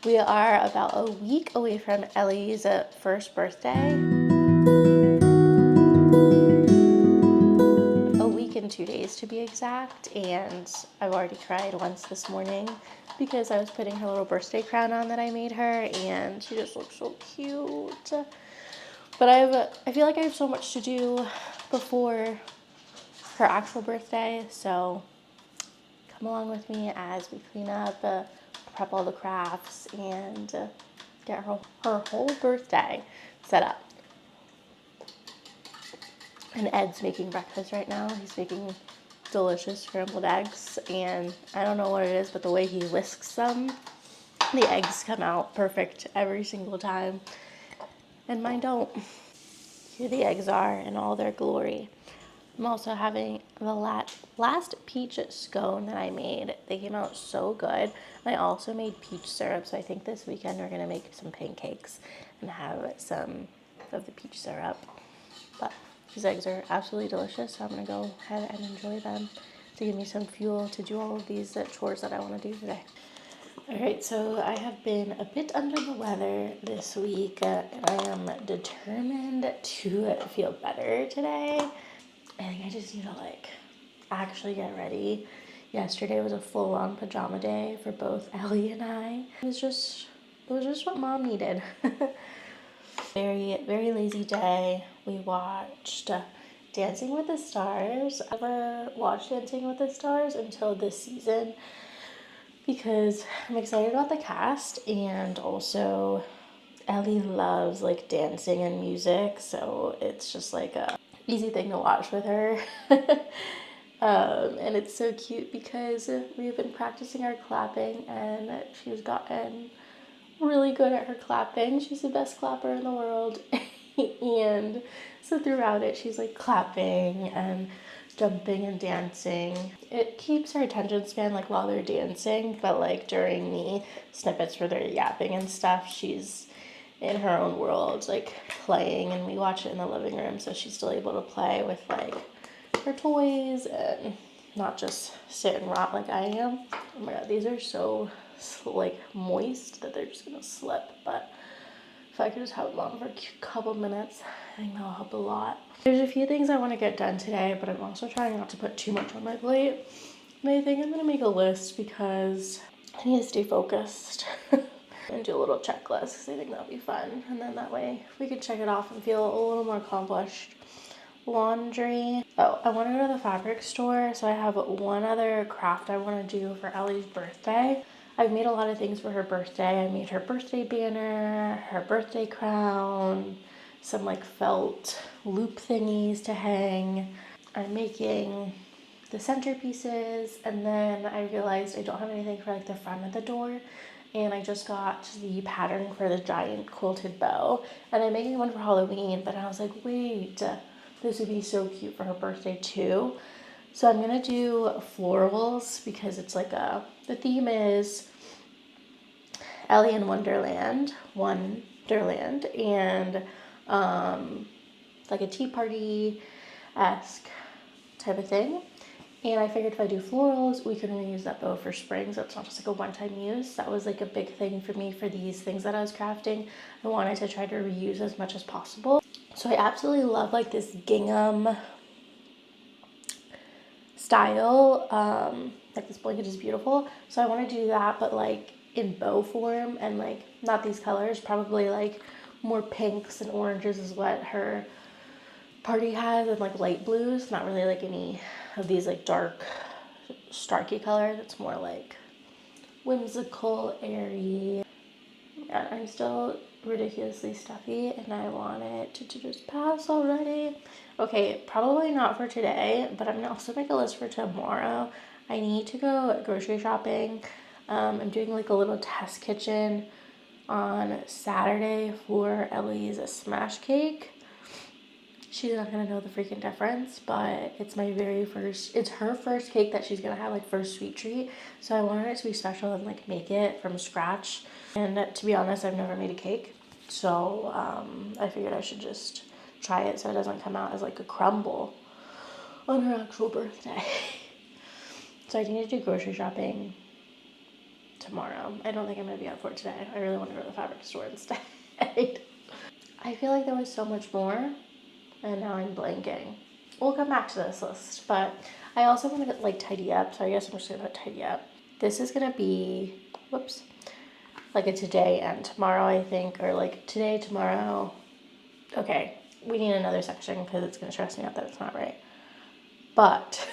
We are about a week away from Ellie's first birthday. A week and 2 days to be exact, and I've already cried once this morning because I was putting her little birthday crown on that I made her, and she just looks so cute. But I feel like I have so much to do before her actual birthday, so come along with me as we clean up, prep all the crafts, and get her whole birthday set up. And Ed's making breakfast right now. He's making delicious scrambled eggs, and I don't know what it is, but the way he whisks them, the eggs come out perfect every single time, and mine don't. Here the eggs are in all their glory. I'm also having the last peach scone that I made. They came out so good. And I also made peach syrup, so I think this weekend we're gonna make some pancakes and have some of the peach syrup. But these eggs are absolutely delicious, so I'm gonna go ahead and enjoy them to give me some fuel to do all of these chores that I wanna do today. All right, so I have been a bit under the weather this week, and I am determined to feel better today. I think I just need to actually get ready. Yesterday was a full-on pajama day for both Ellie and I. It was just what mom needed. Very, very lazy day. We watched Dancing with the Stars. I never watched Dancing with the Stars until this season because I'm excited about the cast, and also Ellie loves dancing and music, so it's just a easy thing to watch with her. And it's so cute because we've been practicing our clapping, and she's gotten really good at her clapping. She's the best clapper in the world. And so throughout it, she's clapping and jumping and dancing. It keeps her attention span while they're dancing, but during the snippets where they're yapping and stuff, she's in her own world, playing, and we watch it in the living room, so she's still able to play with her toys and not just sit and rot like I am. Oh my god, these are so moist that they're just gonna slip, but if I could just have them on for a couple minutes, I think that'll help a lot. There's a few things I want to get done today, but I'm also trying not to put too much on my plate. And I think I'm gonna make a list because I need to stay focused. And do a little checklist because I think that'll be fun, and then that way we can check it off and feel a little more accomplished. Laundry. Oh, I want to go to the fabric store, so I have one other craft I want to do for Ellie's birthday. I've made a lot of things for her birthday. I made her birthday banner, her birthday crown, some felt loop thingies to hang. I'm making the centerpieces, and then I realized I don't have anything for the front of the door, and I just got the pattern for the giant quilted bow, and I'm making one for Halloween, but I was like, wait, this would be so cute for her birthday too. So I'm gonna do florals because it's the theme is Ellie in Wonderland, and a tea party-esque type of thing. And I figured if I do florals, we can reuse that bow for spring, so it's not just a one-time use. That was a big thing for me for these things that I was crafting. I wanted to try to reuse as much as possible. So I absolutely love this gingham style. This blanket is beautiful. So I want to do that, but in bow form, and not these colors, probably more pinks and oranges is what her party has, and light blues, not really any of these dark starky colors. It's more whimsical, airy. Yeah, I'm still ridiculously stuffy, and I want it to just pass already. Okay, probably not for today, but I'm gonna also make a list for tomorrow. I need to go grocery shopping. I'm doing a little test kitchen on Saturday for Ellie's smash cake. She's not gonna know the freaking difference, but it's her first cake that she's gonna have, first sweet treat. So I wanted it to be special and make it from scratch. And to be honest, I've never made a cake. So I figured I should just try it so it doesn't come out as a crumble on her actual birthday. So I need to do grocery shopping tomorrow. I don't think I'm going to be out for it today. I really want to go to the fabric store instead. I feel like there was so much more, and now I'm blanking. We'll come back to this list, but I also want to like tidy up, so I guess I'm just going to put tidy up. This is going to be, whoops, like a today and tomorrow, I think, or like today, tomorrow. Okay, we need another section because it's going to stress me out that it's not right. But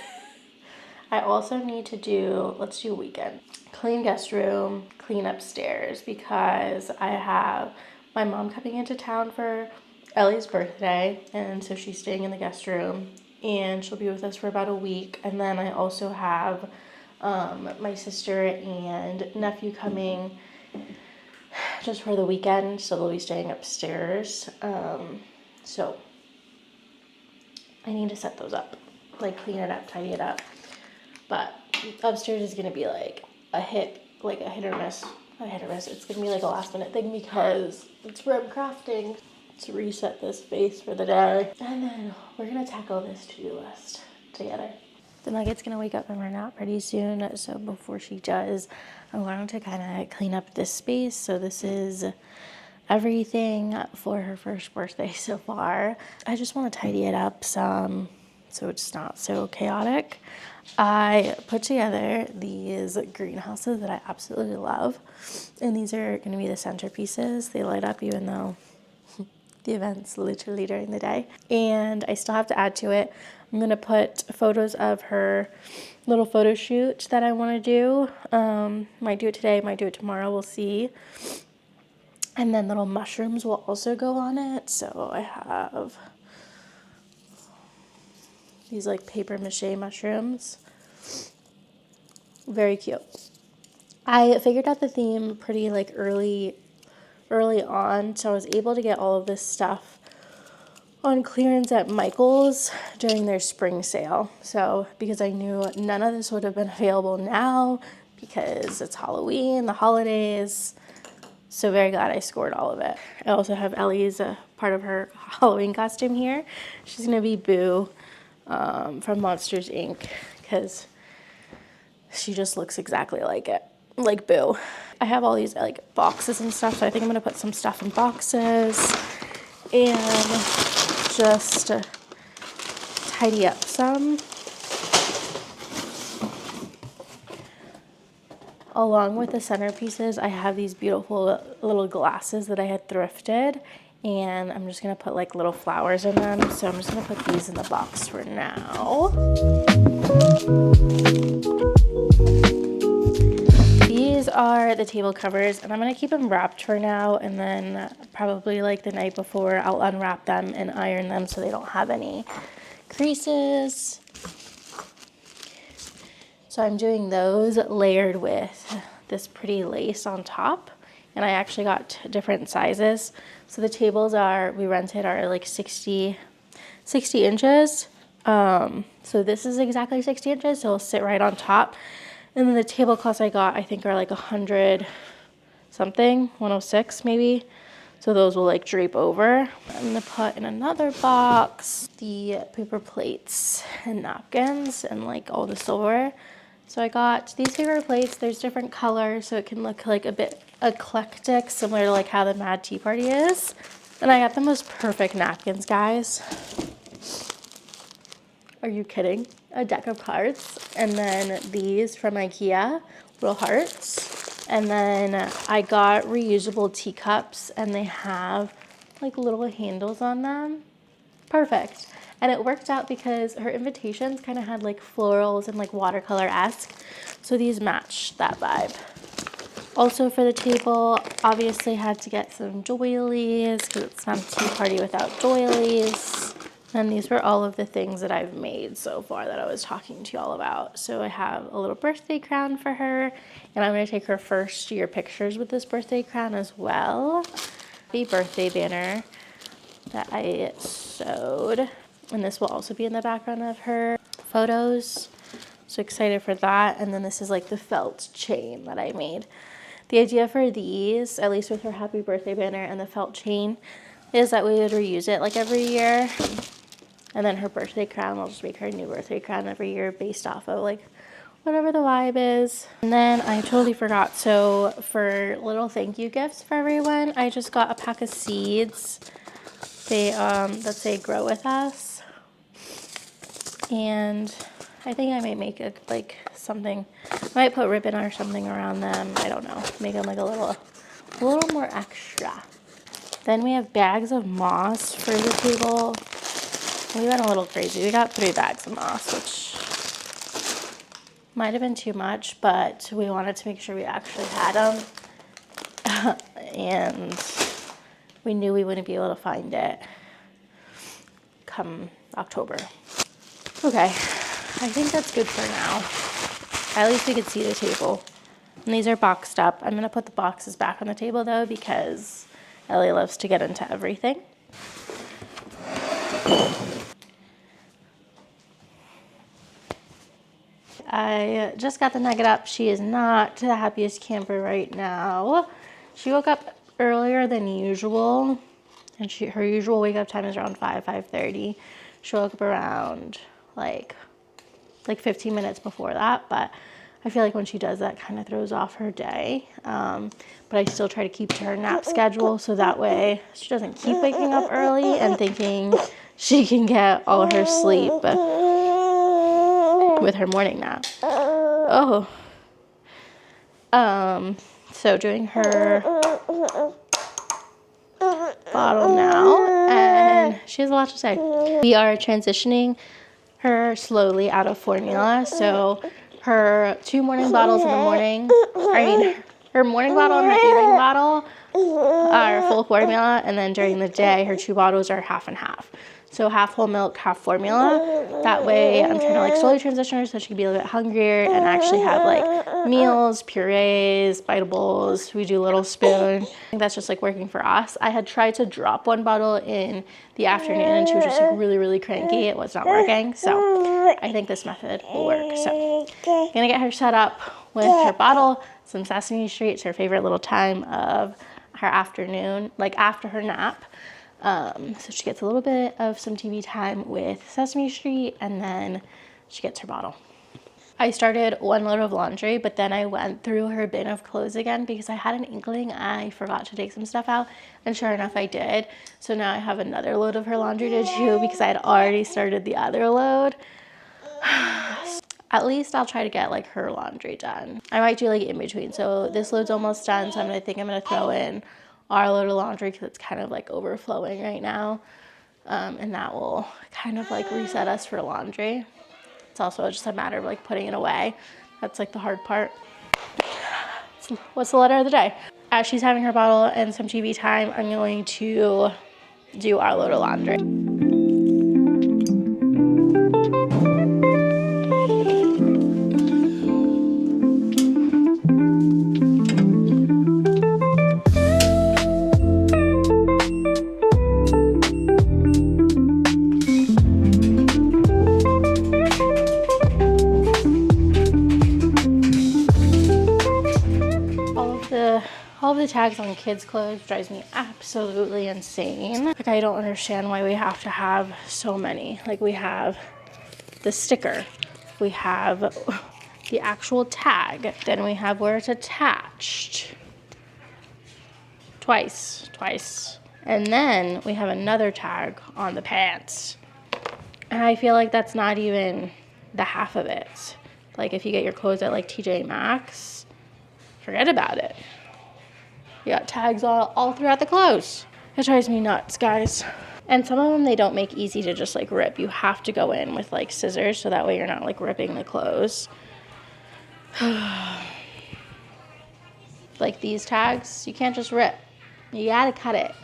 I also need to do, let's do weekend. Clean guest room, clean upstairs, because I have my mom coming into town for Ellie's birthday, and so she's staying in the guest room, and she'll be with us for about a week. And then I also have my sister and nephew coming just for the weekend, so they'll be staying upstairs. So I need to set those up, like clean it up, tidy it up. But upstairs is gonna be like a hit or miss. Not a hit or miss. It's gonna be like a last minute thing because it's where I'm crafting to reset this space for the day. And then we're gonna tackle this to-do list together. The Nugget's gonna wake up from her nap pretty soon, so before she does, I'm going to kind of clean up this space. So this is everything for her first birthday so far. I just want to tidy it up some so it's not so chaotic. I put together these greenhouses that I absolutely love, and these are going to be the centerpieces. They light up even though the event's literally during the day, and I still have to add to it. I'm going to put photos of her little photo shoot that I want to do. Might do it today, might do it tomorrow, we'll see. And then little mushrooms will also go on it. So I have these like paper mache mushrooms. Very cute. I figured out the theme pretty like early on, so I was able to get all of this stuff on clearance at Michael's during their spring sale. So because I knew none of this would have been available now because it's Halloween, the holidays. So very glad I scored all of it. I also have Ellie's part of her Halloween costume here. She's gonna be Boo from Monsters, Inc. because she just looks exactly like it, like Boo. I have all these like boxes and stuff, so I think I'm gonna put some stuff in boxes and just tidy up some. Along with the centerpieces, I have these beautiful little glasses that I had thrifted, and I'm just gonna put like little flowers in them. So I'm just gonna put these in the box for now. These are the table covers, and I'm gonna keep them wrapped for now, and then probably like the night before I'll unwrap them and iron them so they don't have any creases. So I'm doing those layered with this pretty lace on top, and I actually got different sizes. So the tables we rented are like 60 inches. So this is exactly 60 inches, so it'll sit right on top. And then the tablecloths I got, I think are like 100 something, 106 maybe. So those will like drape over. I'm gonna put in another box the paper plates and napkins and like all the silverware. So I got these paper plates. There's different colors, so it can look like a bit eclectic, similar to like how the Mad Tea Party is. And I got the most perfect napkins, guys. Are you kidding? A deck of cards. And then these from IKEA, little hearts. And then I got reusable teacups, and they have like little handles on them. Perfect. And it worked out because her invitations kind of had like florals and like watercolor-esque. So these match that vibe. Also for the table, obviously had to get some doilies because it's not a tea party without doilies. And these were all of the things that I've made so far that I was talking to y'all about. So I have a little birthday crown for her, and I'm going to take her first year pictures with this birthday crown as well. Happy birthday banner that I sewed. And this will also be in the background of her photos. So excited for that. And then this is like the felt chain that I made. The idea for these, at least with her happy birthday banner and the felt chain, is that we would reuse it like every year. And then her birthday crown, I'll just make her a new birthday crown every year based off of like whatever the vibe is. And then I totally forgot. So for little thank you gifts for everyone, I just got a pack of seeds. They that say grow with us. And I think I might make it like something. I might put ribbon or something around them. I don't know. Make them like a little more extra. Then we have bags of moss for the table. We went a little crazy. We got 3 bags of moss, which might have been too much, but we wanted to make sure we actually had them. And we knew we wouldn't be able to find it come October. Okay, I think that's good for now. At least we could see the table. And these are boxed up. I'm gonna put the boxes back on the table though, because Ellie loves to get into everything. I just got the Nugget up. She is not the happiest camper right now. She woke up earlier than usual, and her usual wake up time is around 5:30. She woke up around like 15 minutes before that, but I feel like when she does that, kind of throws off her day. But I still try to keep to her nap schedule, so that way she doesn't keep waking up early and thinking she can get all her sleep with her morning nap. Oh. So doing her bottle now, and she has a lot to say. We are transitioning her slowly out of formula, so her 2 morning bottles in the morning, her morning bottle and her evening bottle are full formula, and then during the day her 2 bottles are half and half. So half whole milk, half formula. That way I'm trying to like slowly transition her so she can be a little bit hungrier and actually have like meals, purees, biteables. We do a little spoon. I think that's just like working for us. I had tried to drop 1 bottle in the afternoon and she was just like really cranky. It was not working. So I think this method will work. So I'm gonna get her set up with her bottle, some Sesame Street. It's her favorite little time of her afternoon, like after her nap. So she gets a little bit of some TV time with Sesame Street, and then she gets her bottle. I started 1 load of laundry, but then I went through her bin of clothes again because I had an inkling I forgot to take some stuff out, and sure enough I did. So now I have another load of her laundry to do because I had already started the other load. At least I'll try to get like her laundry done. I might do like in between. So this load's almost done, so I'm gonna throw in our load of laundry because it's kind of like overflowing right now, and that will kind of like reset us for laundry. It's also just a matter of like putting it away. That's like the hard part. So what's the letter of the day? As she's having her bottle and some TV time, I'm going to do our load of laundry. All of the tags on kids' clothes drives me absolutely insane. Like, I don't understand why we have to have so many. Like, we have the sticker, we have the actual tag, then we have where it's attached. Twice. And then we have another tag on the pants. And I feel like that's not even the half of it. Like, if you get your clothes at like TJ Maxx, forget about it. You got tags all throughout the clothes. It drives me nuts, guys. And some of them, they don't make easy to just like rip. You have to go in with like scissors so that way you're not like ripping the clothes. Like these tags, you can't just rip. You gotta cut it.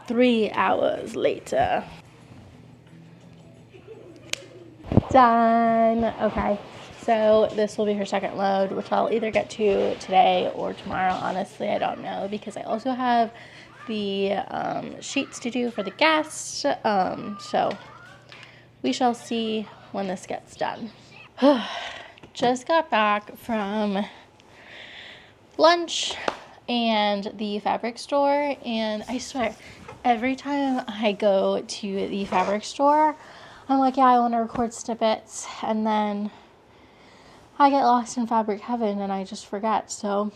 3 hours later. Done. Okay. So this will be her second load, which I'll either get to today or tomorrow. Honestly, I don't know, because I also have the sheets to do for the guests. So we shall see when this gets done. Just got back from lunch and the fabric store, and I swear, every time I go to the fabric store, I'm like, yeah, I want to record snippets, and then I get lost in fabric heaven and I just forget. So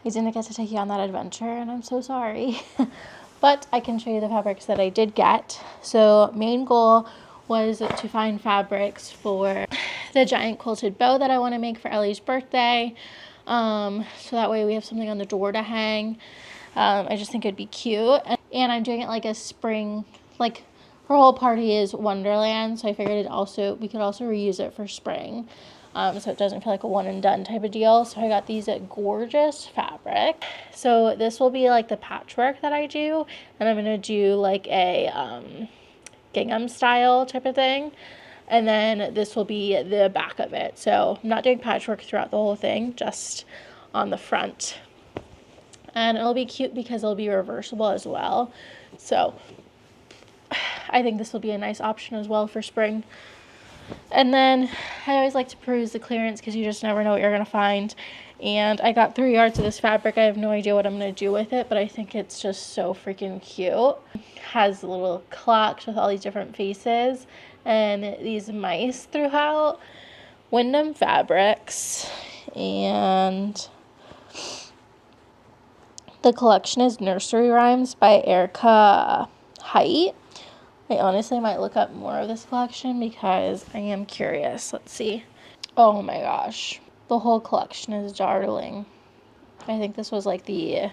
I didn't get to take you on that adventure, and I'm so sorry. But I can show you the fabrics that I did get. So main goal was to find fabrics for the giant quilted bow that I want to make for Ellie's birthday. So that way we have something on the door to hang. I just think it'd be cute. And I'm doing it like a spring, like her whole party is Wonderland. So I figured we could also reuse it for spring. So it doesn't feel like a one and done type of deal. So I got these gorgeous fabric. So this will be like the patchwork that I do. And I'm going to do like a gingham style type of thing. And then this will be the back of it. So I'm not doing patchwork throughout the whole thing, just on the front. And it'll be cute because it'll be reversible as well. So I think this will be a nice option as well for spring. And then I always like to peruse the clearance because you just never know what you're going to find. And I got 3 yards of this fabric. I have no idea what I'm going to do with it, but I think it's just so freaking cute. It has little clocks with all these different faces and these mice throughout. Wyndham Fabrics. And the collection is Nursery Rhymes by Erica Height. I honestly might look up more of this collection because I am curious. Let's see. Oh my gosh. The whole collection is darling. I think this was like the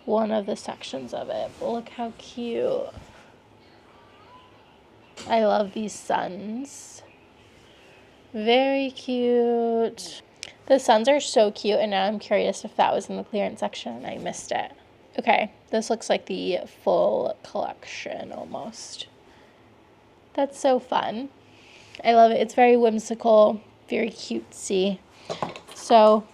one of the sections of it. But look how cute. I love these suns. Very cute. The suns are so cute, and now I'm curious if that was in the clearance section and I missed it. Okay, this looks like the full collection almost. That's so fun. I love it. It's very whimsical, very cutesy. So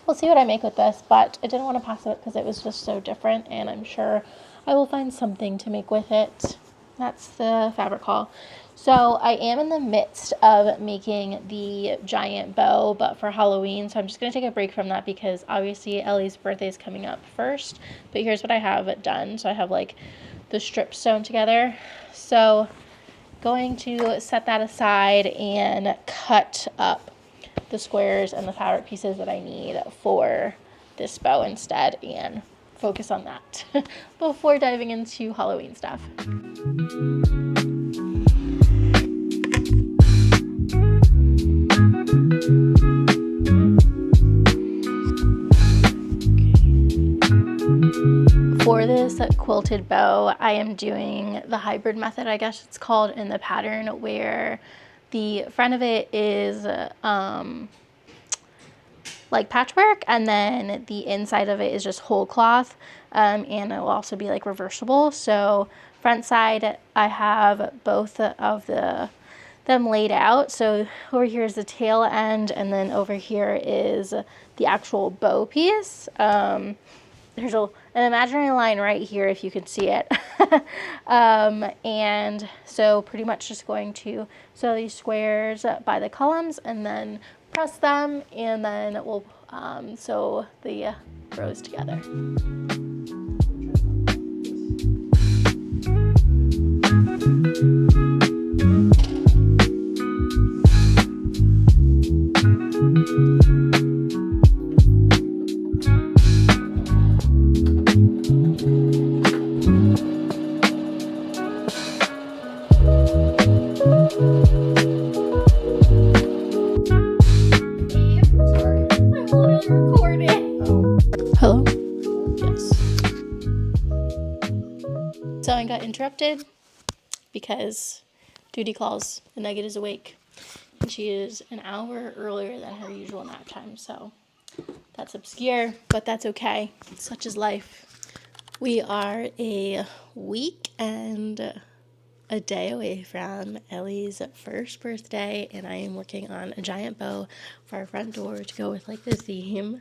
we'll see what I make with this, but I didn't want to pass it because it was just so different, and I'm sure I will find something to make with it. That's the fabric haul. So I am in the midst of making the giant bow, but for Halloween. So I'm just going to take a break from that because obviously Ellie's birthday is coming up first. But here's what I have done. So I have like the strips sewn together. So going to set that aside and cut up the squares and the fabric pieces that I need for this bow instead and focus on that before diving into Halloween stuff. For this quilted bow, I am doing the hybrid method, I guess it's called, in the pattern where the front of it is like patchwork, and then the inside of it is just whole cloth, and it will also be like reversible. So front side, I have both of them laid out. So over here is the tail end, and then over here is the actual bow piece. There's an imaginary line right here if you can see it. And so pretty much just going to sew these squares by the columns and then press them, and then we'll sew the rows together. Hello? Yes. So I got interrupted because duty calls and Nugget is awake. And she is an hour earlier than her usual nap time, so that's obscure, but that's okay. Such is life. We are a week and a day away from Ellie's first birthday, and I am working on a giant bow for our front door to go with like the theme.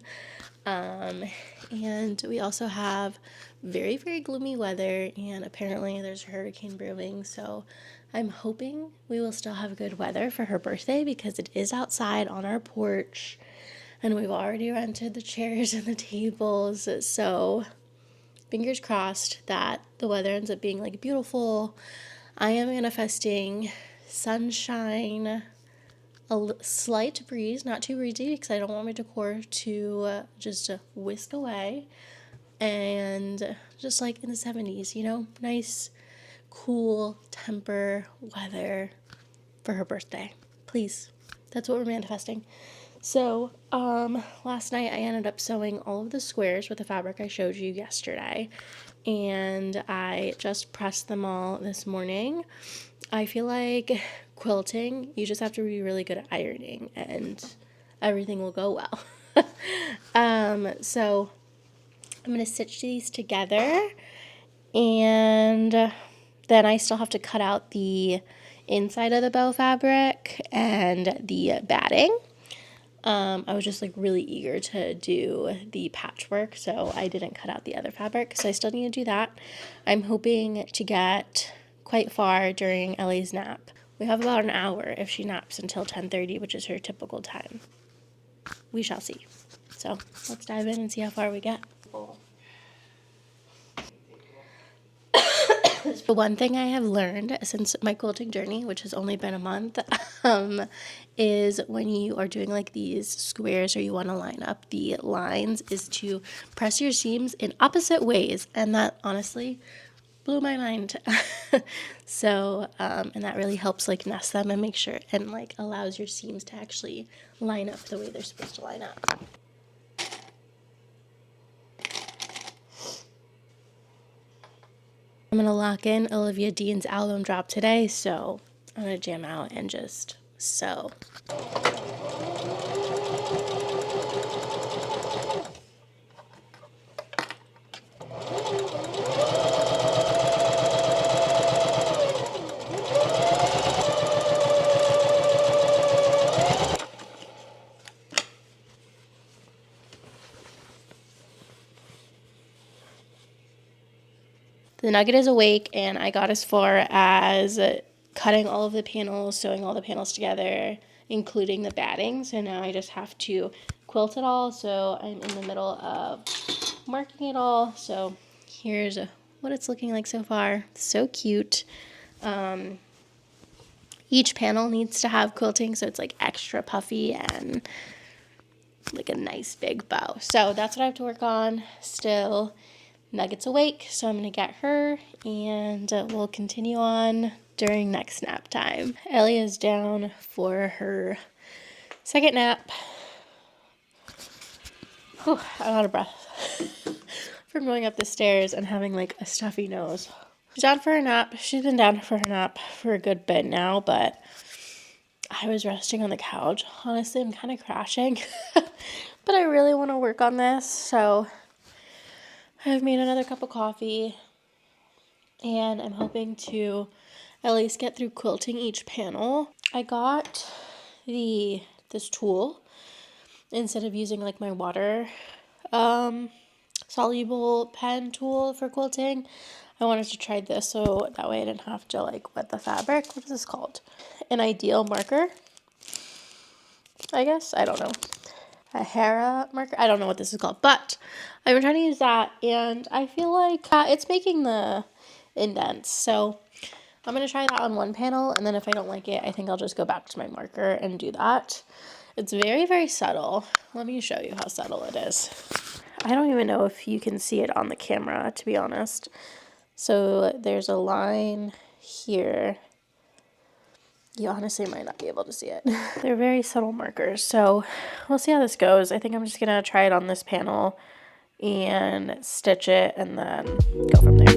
And we also have very, very gloomy weather, and apparently there's a hurricane brewing, so I'm hoping we will still have good weather for her birthday because it is outside on our porch, and we've already rented the chairs and the tables, so fingers crossed that the weather ends up being like beautiful. I am manifesting sunshine, a slight breeze, not too breezy because I don't want my decor to just whisk away, and just like in the 70s, nice, cool temper weather for her birthday. Please. That's what we're manifesting. So, last night I ended up sewing all of the squares with the fabric I showed you yesterday, and I just pressed them all this morning. I feel like quilting, you just have to be really good at ironing, and everything will go well. So I'm going to stitch these together, and then I still have to cut out the inside of the bow fabric and the batting. I was just like really eager to do the patchwork, so I didn't cut out the other fabric, so I still need to do that. I'm hoping to get quite far during Ellie's nap. We have about an hour if she naps until 10:30, which is her typical time. We shall see. So let's dive in and see how far we get. The one thing I have learned since my quilting journey, which has only been a month, is when you are doing like these squares or you want to line up the lines, is to press your seams in opposite ways. And that honestly blew my mind. So, and that really helps like nest them and make sure, and like allows your seams to actually line up the way they're supposed to line up. I'm going to lock in Olivia Dean's album drop today, so I'm going to jam out and just sew. The Nugget is awake, and I got as far as cutting all of the panels, sewing all the panels together, including the batting. So now I just have to quilt it all. So I'm in the middle of marking it all. So here's what it's looking like so far. So cute. Each panel needs to have quilting, so it's like extra puffy and like a nice big bow. So that's what I have to work on still. Nugget's awake, so I'm going to get her, and we'll continue on during next nap time. Ellie is down for her second nap. Whew, I'm out of breath from going up the stairs and having like a stuffy nose. She's down for her nap. She's been down for her nap for a good bit now, but I was resting on the couch. Honestly, I'm kind of crashing, but I really want to work on this, so I've made another cup of coffee, and I'm hoping to at least get through quilting each panel. I got this tool instead of using like my water soluble pen tool for quilting. I wanted to try this so that way I didn't have to like wet the fabric. What is this called? An ideal marker, I guess. I don't know. A Hera marker. I don't know what this is called, but I've been trying to use that, and I feel like it's making the indents. So I'm going to try that on one panel, and then if I don't like it, I think I'll just go back to my marker and do that. It's very, very subtle. Let me show you how subtle it is. I don't even know if you can see it on the camera, to be honest. So there's a line here. You honestly might not be able to see it. They're very subtle markers, so we'll see how this goes. I think I'm just gonna try it on this panel and stitch it and then go from there.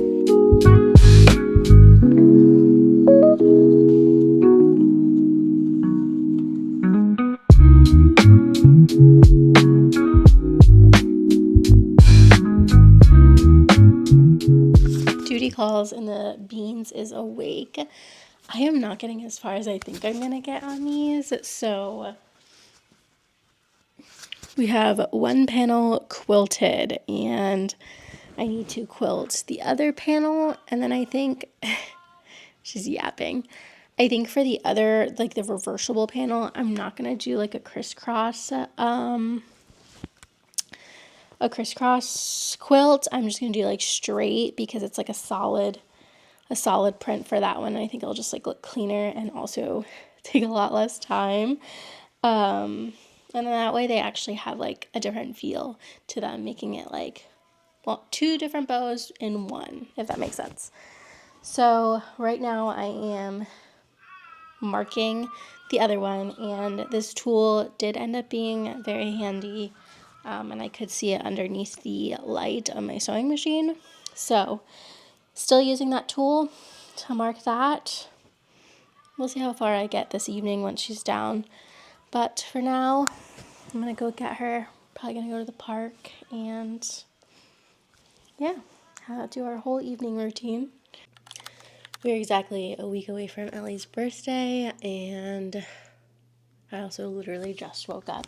Duty calls and the beans is awake. I am not getting as far as I think I'm going to get on these, so we have one panel quilted, and I need to quilt the other panel, and then I think, she's yapping, I think for the other, like the reversible panel, I'm not going to do like a crisscross quilt. I'm just going to do like straight because it's like a solid a solid print for that one. I think it'll just like look cleaner and also take a lot less time. And then that way they actually have like a different feel to them, making it like, well, 2 different bows in one, if that makes sense. So right now I am marking the other one, and this tool did end up being very handy, and I could see it underneath the light on my sewing machine. So still using that tool to mark that. We'll see how far I get this evening once she's down. But for now, I'm gonna go get her. Probably gonna go to the park and yeah, do our whole evening routine. We're exactly a week away from Ellie's birthday, and I also literally just woke up.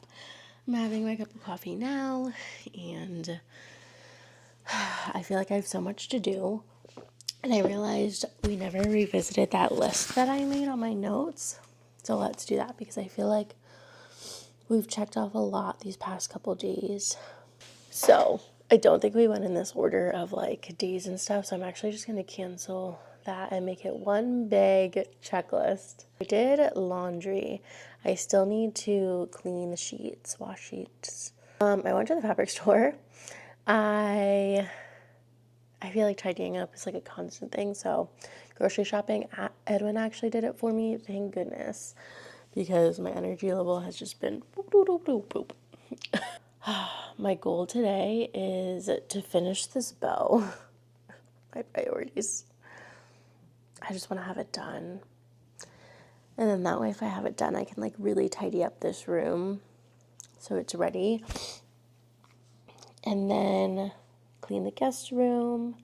I'm having my cup of coffee now, and I feel like I have so much to do. And I realized we never revisited that list that I made on my notes. So let's do that, because I feel like we've checked off a lot these past couple days. So I don't think we went in this order of like days and stuff. So I'm actually just going to cancel that and make it one big checklist. I did laundry. I still need to clean the sheets, wash sheets. I went to the fabric store. I feel like tidying up is like a constant thing. So grocery shopping, Edwin actually did it for me. Thank goodness, because my energy level has just been boop, boop, boop, boop, boop. My goal today is to finish this bow. My priorities. I just want to have it done. And then that way, if I have it done, I can like really tidy up this room so it's ready. And then clean the guest room,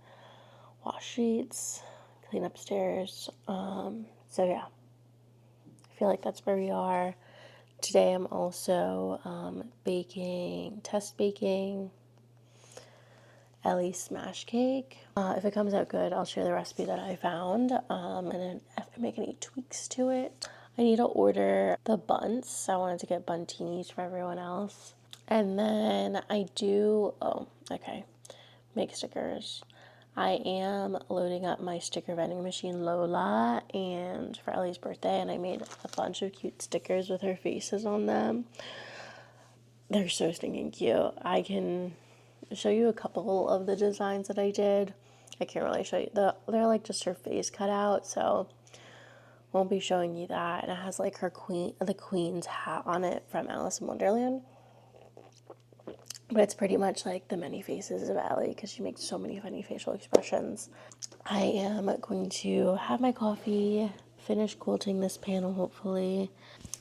wash sheets, clean upstairs. So yeah, I feel like that's where we are. Today I'm also test baking Ellie's smash cake. If it comes out good, I'll share the recipe that I found. And then if I make any tweaks to it, I need to order the buns. I wanted to get buntinis for everyone else. And then make stickers. I am loading up my sticker vending machine, Lola, and for Ellie's birthday, and I made a bunch of cute stickers with her faces on them. They're so stinking cute. I can show you a couple of the designs that I did. I can't really show you. They're like just her face cut out, so won't be showing you that. And it has like the queen's hat on it from Alice in Wonderland. But it's pretty much like the many faces of Ellie, because she makes so many funny facial expressions. I am going to have my coffee, finish quilting this panel hopefully.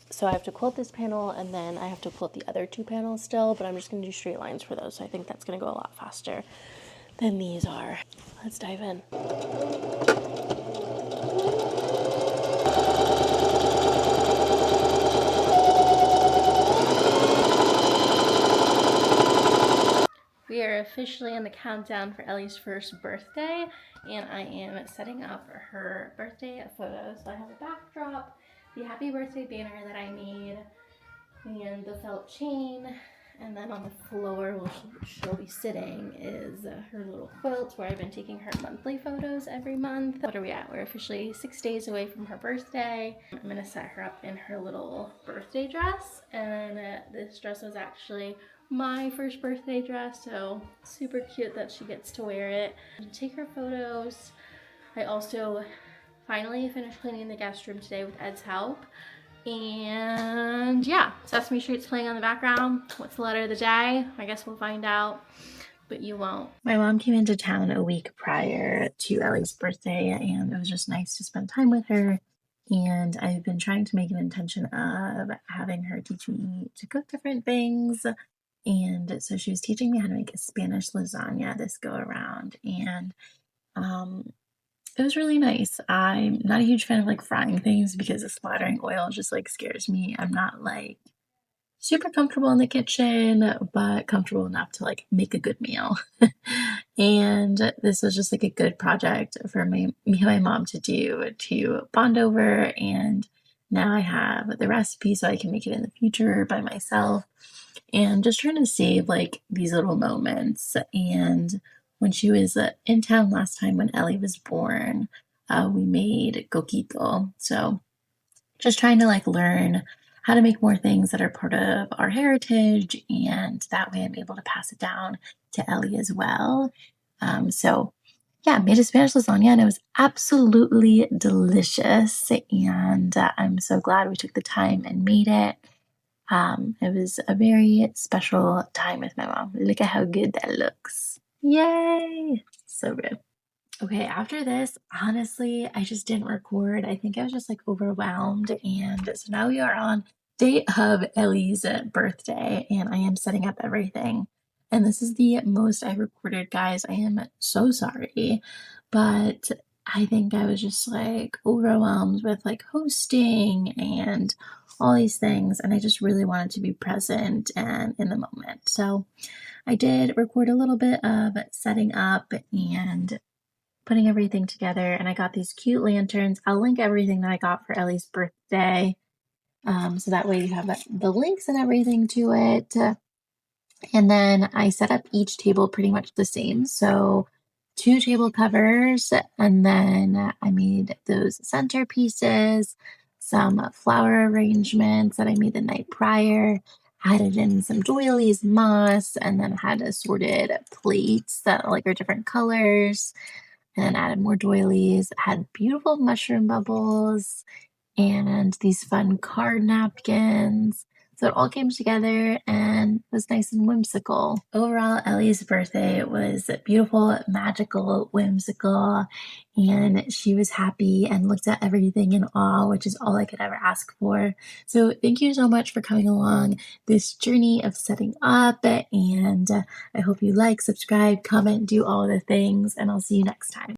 So I have to quilt this panel, and then I have to quilt the other 2 panels still, but I'm just going to do straight lines for those. So I think that's going to go a lot faster than these are. Let's dive in. We are officially in the countdown for Ellie's first birthday, and I am setting up her birthday photos. So I have a backdrop, the happy birthday banner that I made, and the felt chain, and then on the floor where she'll be sitting is her little quilt where I've been taking her monthly photos every month. What are we at? We're officially 6 days away from her birthday. I'm gonna set her up in her little birthday dress, and this dress was actually my first birthday dress, so super cute that she gets to wear it. Take her photos. I also finally finished cleaning the guest room today with Ed's help. And yeah, Sesame Street's playing on the background. What's the letter of the day? I guess we'll find out, but you won't. My mom came into town a week prior to Ellie's birthday, and it was just nice to spend time with her. And I've been trying to make an intention of having her teach me to cook different things. And so she was teaching me how to make a Spanish lasagna this go around. And it was really nice. I'm not a huge fan of like frying things because the splattering oil just like scares me. I'm not like super comfortable in the kitchen, but comfortable enough to like make a good meal. And this was just like a good project for me and my mom to do, to bond over. And now I have the recipe so I can make it in the future by myself, and just trying to save like these little moments. And when she was in town last time when Ellie was born, we made coquito. So just trying to like learn how to make more things that are part of our heritage, and that way I'm able to pass it down to Ellie as well. So yeah, made a Spanish lasagna and it was absolutely delicious. And I'm so glad we took the time and made it. It was a very special time with my mom. Look at how good that looks. Yay! So good. Okay, after this, honestly, I just didn't record. I think I was just like overwhelmed. And so now we are on day of Ellie's birthday, and I am setting up everything. And this is the most I've recorded, guys. I am so sorry. But I think I was just like overwhelmed with like hosting and all these things. And I just really wanted to be present and in the moment. So I did record a little bit of setting up and putting everything together, and I got these cute lanterns. I'll link everything that I got for Ellie's birthday, so that way you have the links and everything to it. And then I set up each table pretty much the same. So 2 table covers, and then I made those centerpieces, some flower arrangements that I made the night prior, added in some doilies, moss, and then had assorted plates that like are different colors, and then added more doilies, had beautiful mushroom bubbles, and these fun card napkins. So it all came together and was nice and whimsical. Overall, Ellie's birthday was beautiful, magical, whimsical, and she was happy and looked at everything in awe, which is all I could ever ask for. So thank you so much for coming along this journey of setting up, and I hope you like, subscribe, comment, do all the things, and I'll see you next time.